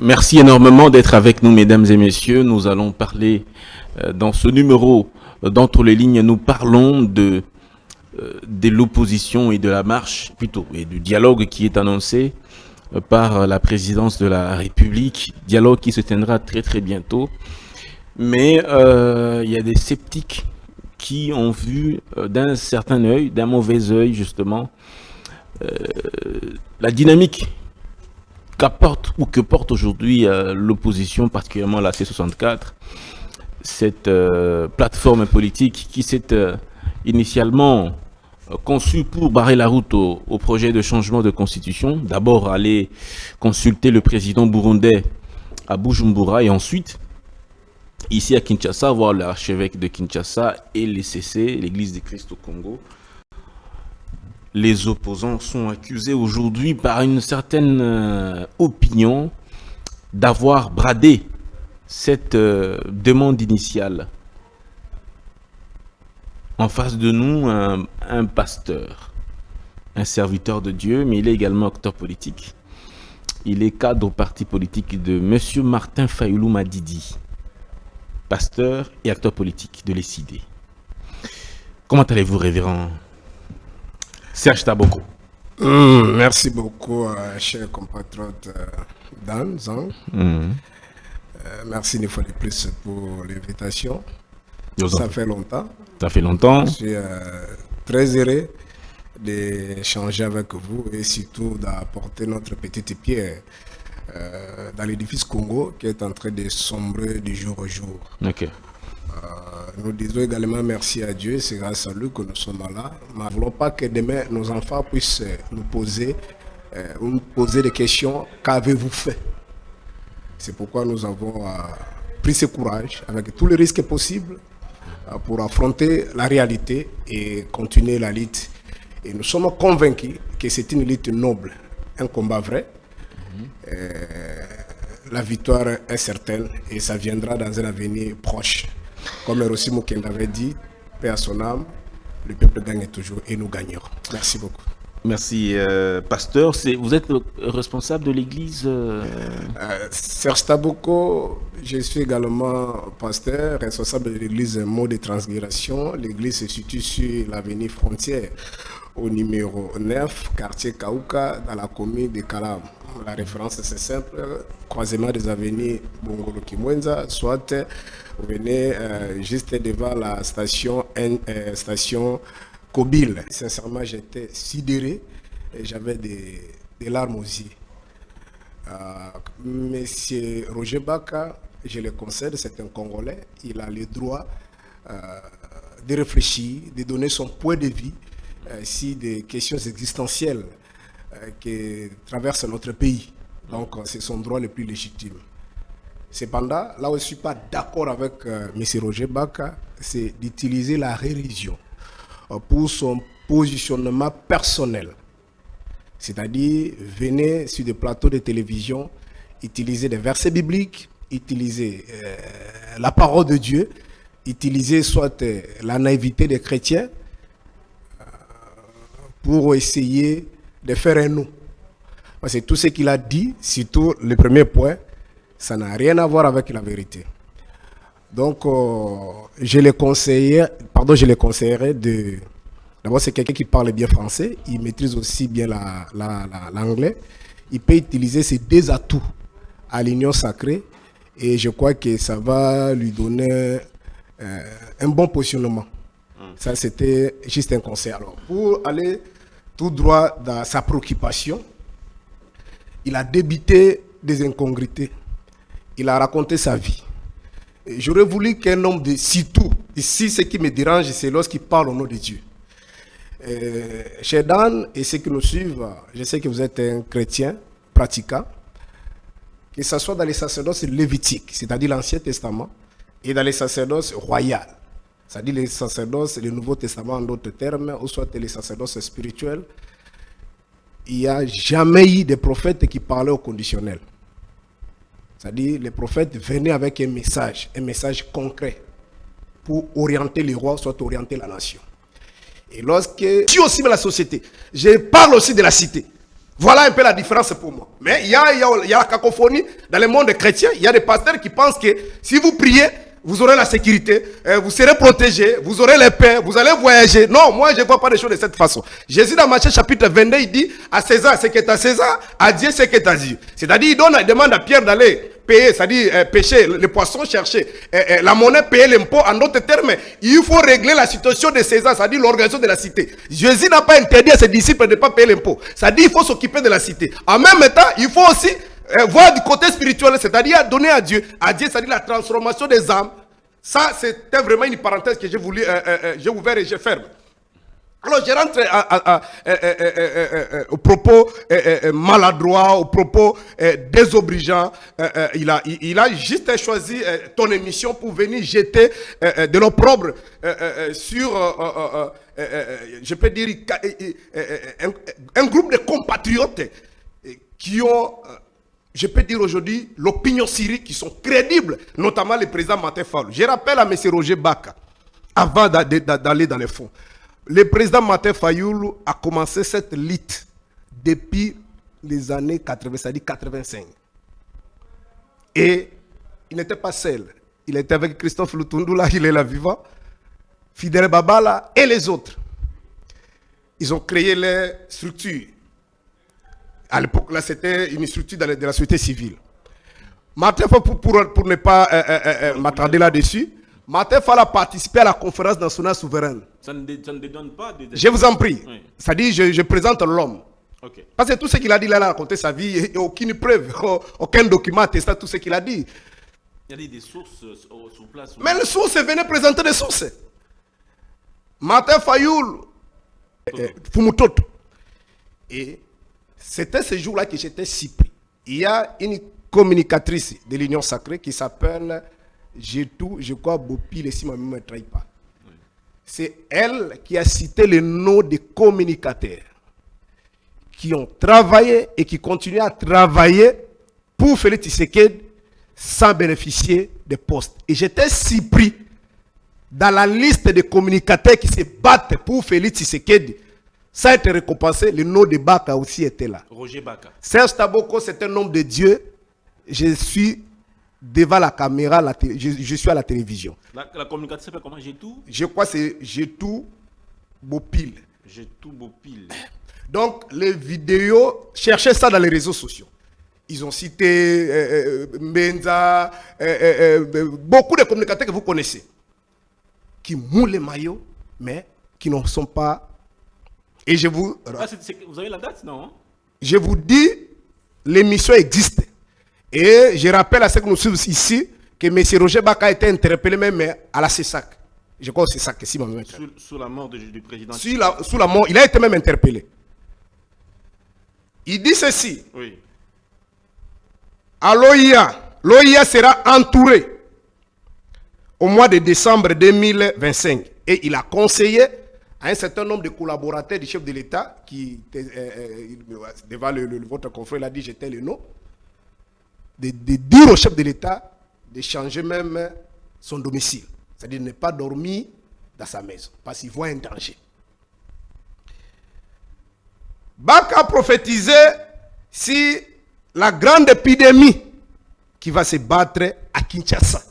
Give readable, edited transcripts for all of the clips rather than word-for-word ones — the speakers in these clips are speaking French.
Merci énormément d'être avec nous, mesdames et messieurs. Nous allons parler dans ce numéro d'Entre les lignes. Nous parlons de l'opposition et de la marche, plutôt, et du dialogue qui est annoncé par la présidence de la République. Dialogue qui se tiendra très très bientôt. Mais il y a des sceptiques qui ont vu d'un certain œil, d'un mauvais œil justement, la dynamique qu'apporte ou que porte aujourd'hui l'opposition, particulièrement la C64, cette plateforme politique qui s'est initialement conçue pour barrer la route au projet de changement de constitution. D'abord aller consulter le président burundais à Bujumbura et ensuite ici à Kinshasa, voir l'archevêque de Kinshasa et l'ECC, l'Église du Christ au Congo. Les opposants sont accusés aujourd'hui par une certaine opinion d'avoir bradé cette demande initiale. En face de nous, un pasteur, un serviteur de Dieu, mais il est également acteur politique. Il est cadre au parti politique de M. Martin Fayulu Madidi, pasteur et acteur politique de l'ECD. Comment allez-vous, révérend Serge Taboko? Merci beaucoup, cher compatriote Dan Zang. Merci une fois de plus pour l'invitation. Ça fait longtemps. Ça fait longtemps. Je suis très heureux d'échanger avec vous et surtout d'apporter notre petite pierre dans l'édifice Congo qui est en train de sombrer du jour au jour. Ok. Nous disons également merci à Dieu, c'est grâce à lui que nous sommes là. Nous ne voulons pas que demain nos enfants puissent nous poser des questions. Qu'avez-vous fait? C'est pourquoi nous avons pris ce courage avec tous les risques possibles pour affronter la réalité et continuer la lutte. Et nous sommes convaincus que c'est une lutte noble, un combat vrai. La victoire est certaine et ça viendra dans un avenir proche. Comme Rossi Mukend avait dit, paix à son âme, le peuple gagne toujours et nous gagnerons. Merci beaucoup. Merci, pasteur. Vous êtes le responsable de l'église Serge Taboko, je suis également pasteur, responsable de l'église Mot de Transgression. L'église se situe sur l'avenue Frontière, au numéro 9, quartier Kaouka, dans la commune de Kalam. La référence, c'est simple, croisement des avenues Bongolo Kimwenza, soit vous venez juste devant la station Kobil. Sincèrement, j'étais sidéré et j'avais des larmes aux yeux. Monsieur Roger Baka, je le concède, c'est un Congolais. Il a le droit de réfléchir, de donner son point de vue sur des questions existentielles qui traversent notre pays. Donc, c'est son droit le plus légitime. Cependant, là où je ne suis pas d'accord avec M. Roger Baka, c'est d'utiliser la religion pour son positionnement personnel. C'est-à-dire, venez sur des plateaux de télévision, utiliser des versets bibliques, utiliser la parole de Dieu, utiliser soit la naïveté des chrétiens pour essayer de faire un nous. Parce que tout ce qu'il a dit, surtout le premier point, ça n'a rien à voir avec la vérité. Donc, je le conseillerais de... D'abord, c'est quelqu'un qui parle bien français, il maîtrise aussi bien l'anglais. Il peut utiliser ces deux atouts à l'union sacrée et je crois que ça va lui donner un bon positionnement. Ça, c'était juste un conseil. Alors, pour aller tout droit dans sa préoccupation, il a débité des incongruités. Il a raconté sa vie. J'aurais voulu qu'un homme de surtout, ici ce qui me dérange, c'est lorsqu'il parle au nom de Dieu. Cher Dan et ceux qui nous suivent, je sais que vous êtes un chrétien pratiquant, que ce soit dans les sacerdoces lévitiques, c'est-à-dire l'Ancien Testament, et dans les sacerdoces royales, c'est-à-dire les sacerdoces, le Nouveau Testament en d'autres termes, ou soit les sacerdoces spirituels, il n'y a jamais eu de prophète qui parlait au conditionnel. C'est-à-dire les prophètes venaient avec un message concret pour orienter les rois, soit orienter la nation. Et lorsque... Je suis aussi dans la société. Je parle aussi de la cité. Voilà un peu la différence pour moi. Mais il y a la cacophonie dans le monde chrétien. Il y a des pasteurs qui pensent que si vous priez, vous aurez la sécurité, vous serez protégé, vous aurez la paix, vous allez voyager. Non, moi je ne vois pas les choses de cette façon. Jésus dans Matthieu chapitre 22, il dit à César ce qui est à César, à Dieu ce qui est à Dieu. C'est-à-dire il demande à Pierre d'aller payer, c'est-à-dire pêcher les poissons, chercher la monnaie, payer l'impôt. En d'autres termes, il faut régler la situation de César, c'est-à-dire l'organisation de la cité. Jésus n'a pas interdit à ses disciples de ne pas payer l'impôt. C'est-à-dire il faut s'occuper de la cité. En même temps, il faut aussi voir du côté spirituel, c'est-à-dire donner à Dieu, c'est-à-dire la transformation des âmes. Ça, c'était vraiment une parenthèse que j'ai voulu, j'ai ouvert et j'ai ferme. Alors, je rentre aux propos maladroits, aux propos désobligeants. Il a juste choisi ton émission pour venir jeter de l'opprobre sur, je peux dire, un groupe de compatriotes qui ont... je peux dire aujourd'hui, l'opinion syrique qui sont crédibles, notamment le président Martin Fayulu. Je rappelle à M. Roger Baka, avant d'aller dans les fonds, le président Martin Fayulu a commencé cette lutte depuis les années 80, c'est-à-dire 85. Et il n'était pas seul. Il était avec Christophe Lutundula, il est là vivant, Fidel Babala et les autres. Ils ont créé les structures. À l'époque, là, c'était une structure de la société civile. Martin Fayulu, pour ne pas m'attarder là-dessus, Martin Fayulu a participé à la conférence nationale souveraine. Ça ne dédonne pas de... Je vous en prie. Oui. C'est-à-dire, je présente l'homme. Okay. Parce que tout ce qu'il a dit, là, il a raconté sa vie, il n'y a aucune preuve, aucun document attestant tout ce qu'il a dit. Il y a des sources sur place. Mais les sources venaient présenter des sources. Martin Fayulu, Fumutoto. Et c'était ce jour-là que j'étais si pris. Il y a une communicatrice de l'Union Sacrée qui s'appelle Jetou, je crois, Bopil, si ma mémoire ne me trahit pas. Oui. C'est elle qui a cité le nom des communicateurs qui ont travaillé et qui continuent à travailler pour Félix Tshisekedi sans bénéficier de postes. Et j'étais si pris dans la liste des communicateurs qui se battent pour Félix Tshisekedi. Ça a été récompensé, le nom de Baka aussi était là. Roger Baka. Serge Taboko, c'est un homme de Dieu. Je suis devant la caméra, je suis à la télévision. La communication s'appelle comment? Jetou? Je crois que c'est Jetou Bopil. Jetou Bopil. Donc, les vidéos, cherchez ça dans les réseaux sociaux. Ils ont cité Menza, beaucoup de communicateurs que vous connaissez, qui moulent les maillots, mais qui ne sont pas... Et je vous... vous avez la date, non? Je vous dis, l'émission existe. Et je rappelle à ceux que nous suivons ici que M. Roger Baka a été interpellé même à la CESAC. Je crois que c'est ça que si maman sous la mort du président. Sous la mort, il a été même interpellé. Il dit ceci. Oui. À l'OIA sera entouré au mois de décembre 2025. Et il a conseillé à un certain nombre de collaborateurs du chef de l'État qui, devant votre confrère, il a dit, j'étais le nom, de dire au chef de l'État de changer même son domicile. C'est-à-dire ne pas dormir dans sa maison, parce qu'il voit un danger. Baka a prophétisé si la grande épidémie qui va se battre à Kinshasa.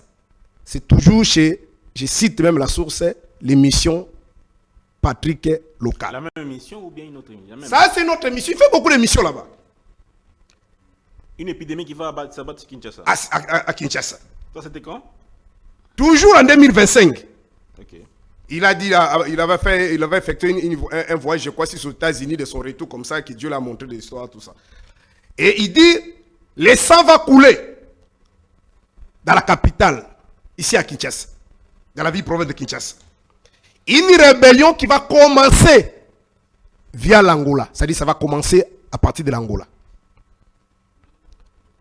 C'est toujours chez, je cite même la source, l'émission Patrick Local. La même émission ou bien une autre émission? Ça, c'est notre émission. Il fait beaucoup d'émissions là-bas. Une épidémie qui va s'abattre sur Kinshasa. À Kinshasa. Ça, c'était quand? Toujours en 2025. Ok. Il a dit, il avait effectué un voyage, je crois, aux États-Unis de son retour comme ça, que Dieu l'a montré de l'histoire, tout ça. Et il dit, le sang va couler dans la capitale, ici à Kinshasa, dans la ville province de Kinshasa. Une rébellion qui va commencer via l'Angola. C'est-à-dire ça va commencer à partir de l'Angola.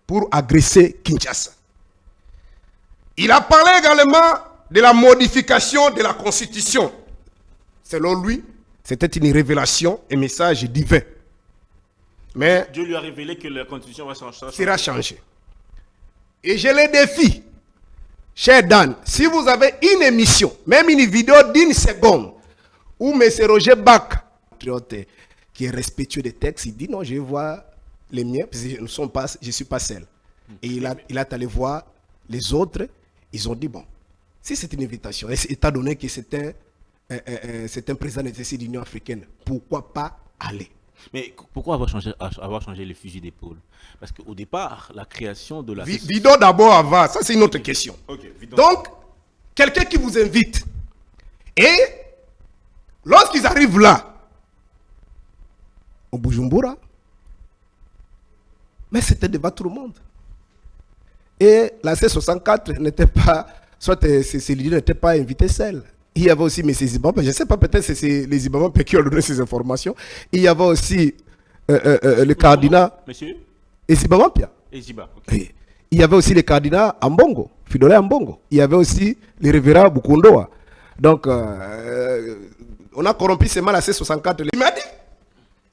Pour agresser Kinshasa. Il a parlé également de la modification de la Constitution. Selon lui, c'était une révélation, un message divin. Mais Dieu lui a révélé que la Constitution sera changée. Et je le défie, cher Dan, si vous avez une émission, même une vidéo d'une seconde, où M. Roger Baka, qui est respectueux des textes, il dit non, je vais voir les miens, parce que je ne suis pas seul. Et il a allé voir les autres, ils ont dit bon, si c'est une invitation, étant donné que c'est un président de l'Union africaine, pourquoi pas aller? Mais pourquoi avoir changé le fusil d'épaule? Parce qu'au départ, la création de la... Vidons d'abord avant, ça c'est une autre question. Donc, quelqu'un qui vous invite, et lorsqu'ils arrivent là, au Bujumbura, mais c'était devant tout le monde. Et la C64 n'était pas, soit ces leaders n'étaient pas invités seuls. Il y avait aussi M. Zibamba, je ne sais pas, peut-être c'est les Zibamba qui ont donné ces informations. Il y avait aussi le cardinal. Monsieur Zibamba Pia. Okay. Il y avait aussi le cardinal Ambongo, Fidolé Ambongo. Il y avait aussi le révérend Bukundoa. Donc, on a corrompu seulement la C64. Il m'a dit,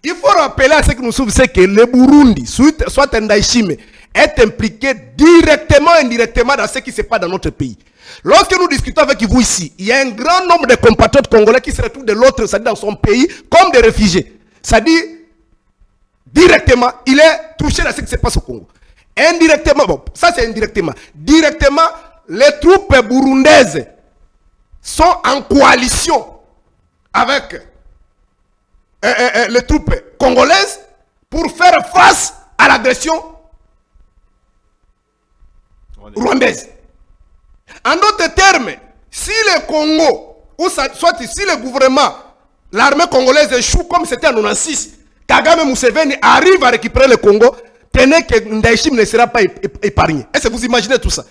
il faut rappeler à ce que nous sommes, c'est que le Burundi, soit Ndaïchime, est impliqué directement et indirectement dans ce qui se passe dans notre pays. Lorsque nous discutons avec vous ici, il y a un grand nombre de compatriotes congolais qui se retrouvent de l'autre, c'est-à-dire dans son pays, comme des réfugiés. C'est-à-dire, directement, il est touché à ce qui se passe au Congo. Indirectement, bon, ça c'est indirectement. Directement, les troupes burundaises sont en coalition avec les troupes congolaises pour faire face à l'agression rwandaise. En d'autres termes, si le Congo, ou soit si le gouvernement, l'armée congolaise échoue comme c'était en 1996, Kagame Museveni arrive à récupérer le Congo, tenez que Ndaïchim ne sera pas épargné. Est-ce que vous imaginez tout ça?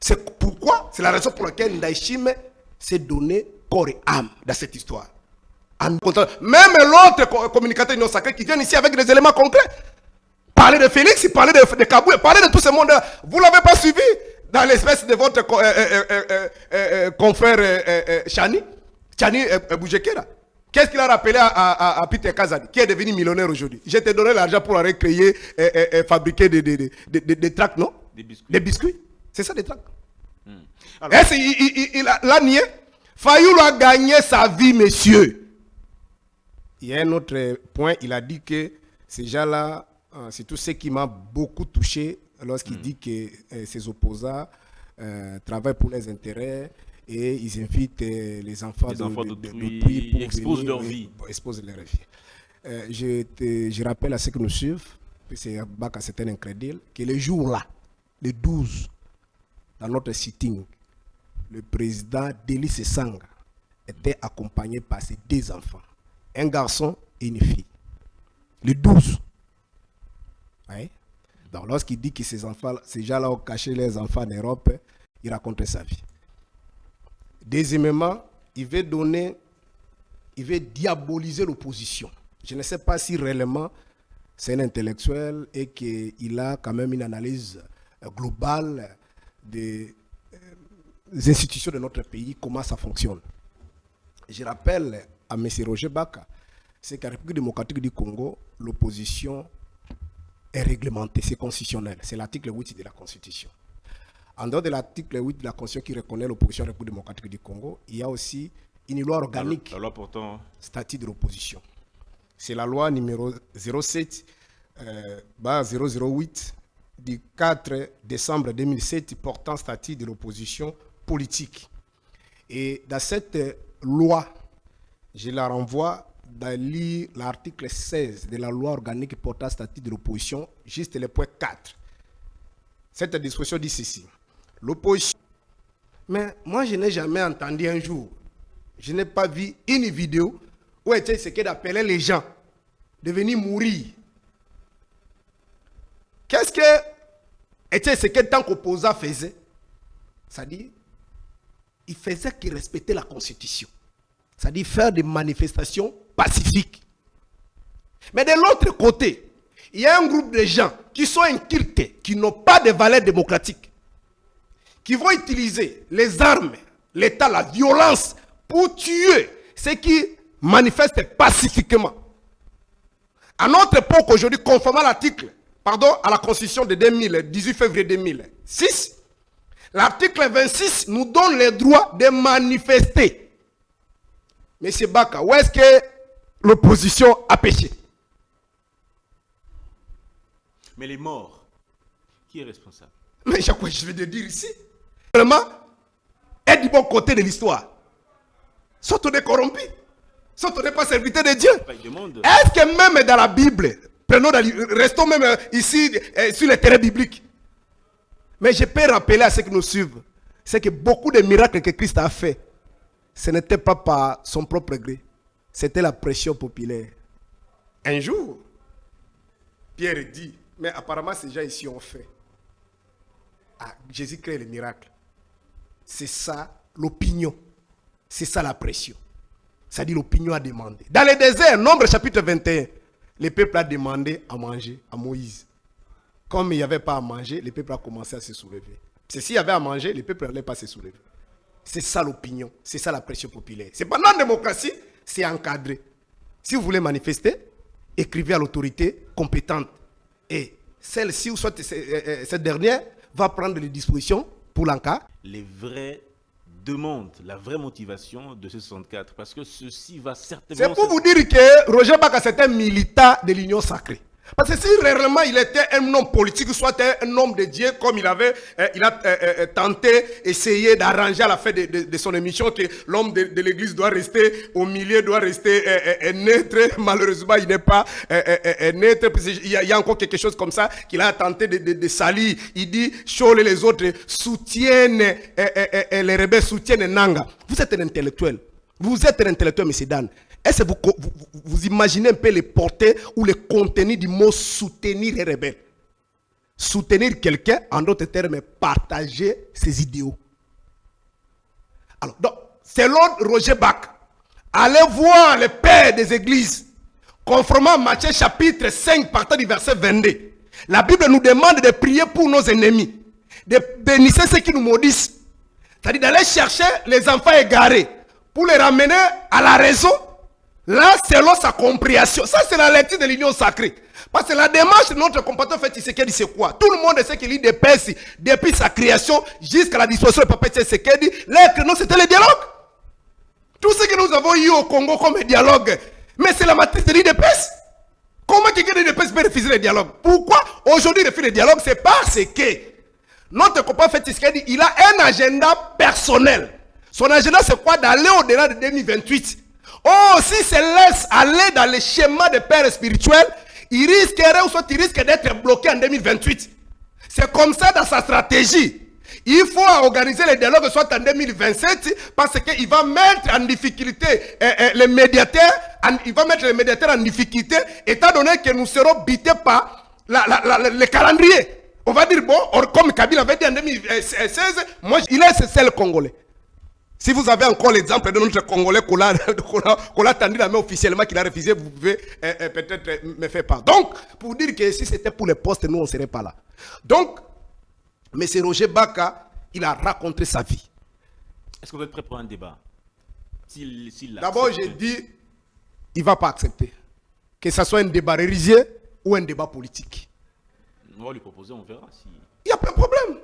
C'est pourquoi, c'est la raison pour laquelle Ndaïchim s'est donné corps et âme dans cette histoire. Même l'autre communicateur non sacré qui vient ici avec des éléments concrets. Parler de Félix, parler de Kabou, parler de tout ce monde. Vous ne l'avez pas suivi dans l'espèce de votre confrère Chani Boujekera. Qu'est-ce qu'il a rappelé à Peter Kazadi, qui est devenu millionnaire aujourd'hui? Je t'ai donné l'argent pour aller créer et fabriquer des tracts, non? Des biscuits. C'est ça, des tracts. Il a nié. Fayulu a gagné sa vie, monsieur. Il y a un autre point, il a dit que ces gens-là, c'est tout ce qui m'a beaucoup touché lorsqu'il dit que ses opposants travaillent pour les intérêts et ils invitent les enfants d'autrui, ils exposent leur vie. Exposent leur vie. Je rappelle à ceux qui nous suivent, c'est Baka, c'est un incrédule, que le jour-là, le 12, dans notre sitting, le président Délice Sanga était accompagné par ses deux enfants, un garçon et une fille. Le 12. Ouais. Donc lorsqu'il dit que ces gens-là ont caché les enfants en Europe, il raconte sa vie. Deuxièmement, il veut diaboliser l'opposition. Je ne sais pas si réellement c'est un intellectuel et qu'il a quand même une analyse globale des institutions de notre pays, comment ça fonctionne. Je rappelle à M. Roger Baka, c'est qu'à la République démocratique du Congo, l'opposition est réglementée, c'est constitutionnel. C'est l'article 8 de la Constitution. En dehors de l'article 8 de la Constitution qui reconnaît l'opposition à la République démocratique du Congo, il y a aussi une loi organique, la loi portant statut de l'opposition. C'est la loi numéro 07/008 du 4 décembre 2007 portant statut de l'opposition politique. Et dans cette loi, je la renvoie dans l'article 16 de la loi organique portant statut de l'opposition, juste le point 4. Cette disposition dit ceci. L'opposition. Mais moi, je n'ai jamais entendu un jour, je n'ai pas vu une vidéo où était ce qu'il appelait les gens de venir mourir. Qu'est-ce que était ce que tant qu'opposant faisait? C'est-à-dire, il faisait qu'il respectait la Constitution. C'est-à-dire faire des manifestations pacifiques. Mais de l'autre côté, il y a un groupe de gens qui sont incultés, qui n'ont pas de valeurs démocratiques, qui vont utiliser les armes, l'État, la violence, pour tuer ceux qui manifestent pacifiquement. À notre époque, aujourd'hui, conformément à à la Constitution de 18 février 2006, l'article 26 nous donne le droit de manifester. Monsieur Baka, où est-ce que l'opposition a péché. Mais les morts, qui est responsable? Mais je vais te dire ici. Vraiment, être du bon côté de l'histoire. Soit on est corrompu, soit on n'est pas serviteur de Dieu. Est-ce que même dans la Bible, restons même ici sur le terrain biblique. Mais je peux rappeler à ceux qui nous suivent, c'est que beaucoup de miracles que Christ a fait, ce n'était pas par son propre gré, c'était la pression populaire. Un jour, Pierre dit, mais apparemment ces gens ici ont fait. Ah, Jésus crée les miracles. C'est ça l'opinion. C'est ça la pression. Ça dit l'opinion a demandé. Dans le désert, Nombre chapitre 21, le peuple a demandé à manger à Moïse. Comme il n'y avait pas à manger, le peuple a commencé à se soulever. C'est s'il y avait à manger, le peuple n'allait pas se soulever. C'est ça l'opinion. C'est ça la pression populaire. C'est pas la démocratie, c'est encadré. Si vous voulez manifester, écrivez à l'autorité compétente. Et celle-ci, ou soit cette dernière, va prendre les dispositions pour l'encadrer. Les vraies demandes, la vraie motivation de ce 64, parce que ceci va certainement... C'est pour vous dire que Roger Baka, c'est un militant de l'Union sacrée. Parce que si réellement il était un homme politique, soit un homme de Dieu, comme il a tenté, essayé d'arranger à la fin de son émission que l'homme de l'église doit rester au milieu, doit rester neutre. Malheureusement, il n'est pas neutre. Il y a encore quelque chose comme ça qu'il a tenté de salir. Il dit, Chol et les autres soutiennent, les rebelles soutiennent Nanga. Vous êtes un intellectuel. Vous êtes un intellectuel, M. Dan. Est-ce que vous imaginez un peu les portées ou les contenus du mot soutenir les rebelles? Soutenir quelqu'un, en d'autres termes, partager ses idéaux. Alors, donc, selon Roger Bach, allez voir les pères des églises, conformément à Matthieu chapitre 5, partant du verset 22. La Bible nous demande de prier pour nos ennemis, de bénir ceux qui nous maudissent. C'est-à-dire d'aller chercher les enfants égarés pour les ramener à la raison. Là, selon sa compréhension. Ça, c'est la lecture de l'union sacrée. Parce que la démarche de notre compatriote fait Tshisekedi, c'est quoi? Tout le monde sait qu'il lit des Perses depuis sa création jusqu'à la disposition de Papa Tshisekedi. Les créneaux, c'était le dialogue. Tout ce que nous avons eu au Congo comme dialogue, mais c'est la matrice de l'IDPS. Comment quelqu'un de l'IDPS peut refuser le dialogue? Pourquoi aujourd'hui il refuse le dialogue? C'est parce que notre compatriote Tshisekedi, il a un agenda personnel. Son agenda, c'est quoi? D'aller au-delà de 2028. Oh, si se laisse aller dans le schéma de père spirituel, il risquerait ou soit il risque d'être bloqué en 2028. C'est comme ça dans sa stratégie. Il faut organiser les dialogues soit en 2027 parce qu'il va mettre en difficulté les médiateurs. Il va mettre les médiateurs en difficulté étant donné que nous serons bités par le calendrier. On va dire, bon, comme Kabila avait dit en 2016, moi, il est seul Congolais. Si vous avez encore l'exemple de notre Congolais qu'on a tendu la main officiellement, qu'il a refusé, vous pouvez peut-être me faire part. Donc, pour dire que si c'était pour les postes, nous, on ne serait pas là. Donc, M. Roger Baka, il a raconté sa vie. Est-ce que vous êtes prêt pour un débat? D'abord, j'ai dit, il ne va pas accepter. Que ce soit un débat religieux ou un débat politique. On va lui proposer, on verra si... Il n'y a pas de problème.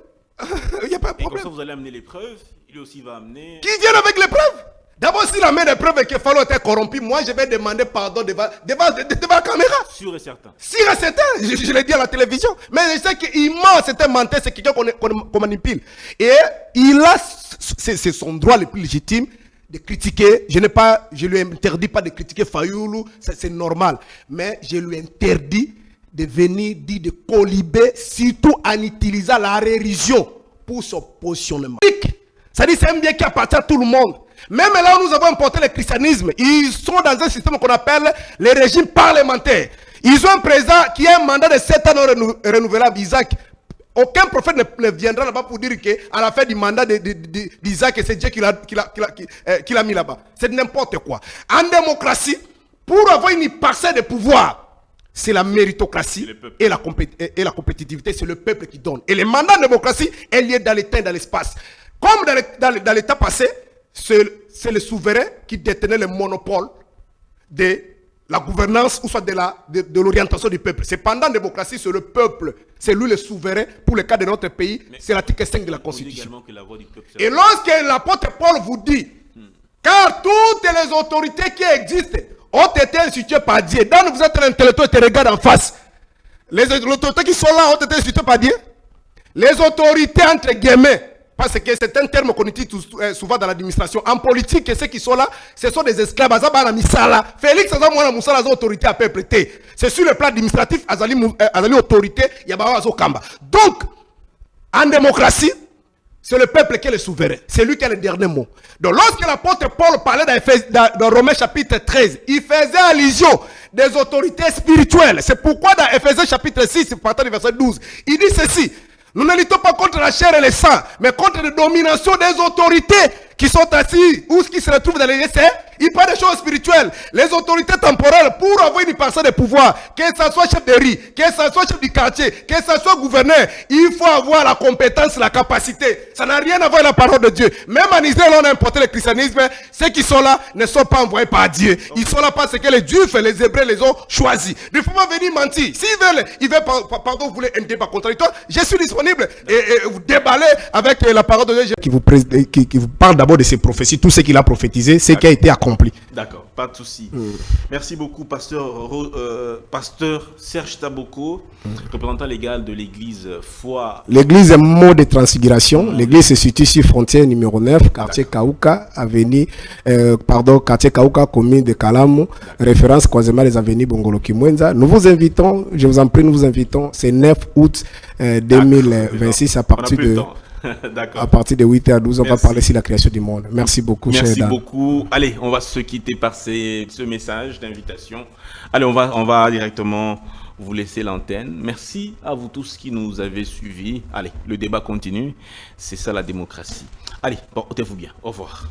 Il n'y a pas de problème. Et comme ça, vous allez amener les preuves. Lui aussi va amener... Qui vient avec les preuves? D'abord, s'il amène des preuves que Fallon était corrompu, moi, je vais demander pardon devant la caméra. Sûr et certain. Sûr et certain. Je l'ai dit à la télévision. Mais je sais qu'il ment, c'est un menteur, c'est quelqu'un qu'on manipule. Et il a... C'est son droit le plus légitime de critiquer. Je lui interdis pas de critiquer Fayoulou, c'est normal. Mais je lui interdis de venir dire de coliber, surtout en utilisant la religion pour son positionnement. C'est-à-dire c'est un bien qui appartient à tout le monde. Même là où nous avons importé le christianisme, ils sont dans un système qu'on appelle le régime parlementaire. Ils ont un président qui a un mandat de 7 ans renouvelable, Isaac. Aucun prophète ne viendra là-bas pour dire qu'à la fin du mandat d'Isaac, c'est Dieu qui l'a mis là-bas. C'est n'importe quoi. En démocratie, pour avoir une parcelle de pouvoir, c'est la méritocratie et la compétitivité, c'est le peuple qui donne. Et le mandat de démocratie est lié dans le temps et dans l'espace. Comme dans l'état passé, c'est le souverain qui détenait le monopole de la gouvernance ou soit de l'orientation du peuple. Cependant, la démocratie, c'est le peuple, c'est lui le souverain. Pour le cas de notre pays, c'est l'article 5 de la Constitution. Et lorsque l'apôtre Paul vous dit, car toutes les autorités qui existent ont été institués par Dieu. Donc vous êtes un intellectuel et te regarde en face. Les autorités qui sont là ont été instituées par Dieu. Les autorités entre guillemets, parce que c'est un terme qu'on utilise souvent dans l'administration. En politique, ceux qui sont là, ce sont des esclaves. Félix Azamouana Moussala a autorité à peuple. C'est sur le plan administratif, Azali autorité, Yabawa Kamba. Donc, en démocratie, c'est le peuple qui est le souverain. C'est lui qui a le dernier mot. Donc, lorsque l'apôtre Paul parlait dans Romains chapitre 13, il faisait allusion des autorités spirituelles. C'est pourquoi dans Ephésiens chapitre 6, partant du verset 12, il dit ceci. Nous ne luttons pas contre la chair et le sang, mais contre les dominations des autorités qui sont assises ou qui se retrouvent dans les essais. Il parle des choses spirituelles. Les autorités temporelles, pour avoir une parcelle de pouvoir, que ce soit chef de riz, que ce soit chef du quartier, que ce soit gouverneur, il faut avoir la compétence, la capacité. Ça n'a rien à voir avec la parole de Dieu. Même en Israël, on a importé le christianisme. Ceux qui sont là ne sont pas envoyés par Dieu. Ils sont là parce que les Juifs et les Hébreux les ont choisis. Il ne faut pas venir mentir. S'ils veulent, pardon, vous voulez un débat contradictoire, je suis disponible et vous déballez avec la parole de Dieu. Qui vous parle d'abord de ses prophéties, tout ce qu'il a prophétisé, ce qui a été accompli. D'accord, pas de souci. Merci beaucoup, pasteur Serge Taboko, représentant légal de l'église Foi. L'église est mot de transfiguration. L'église se situe sur frontière numéro 9, quartier Kaouka, quartier Kaouka, commune de Kalamu, référence croisement des avenues Bongolo Kimwenza. Nous vous invitons, je vous en prie, nous vous invitons, c'est 9 août 2026 à partir de 8h à 12, on va parler sur la création du monde. Merci beaucoup, cher Dan. Merci beaucoup. Allez, on va se quitter par ce message d'invitation. Allez, on va directement vous laisser l'antenne. Merci à vous tous qui nous avez suivis. Allez, le débat continue. C'est ça la démocratie. Allez, portez-vous bien. Au revoir.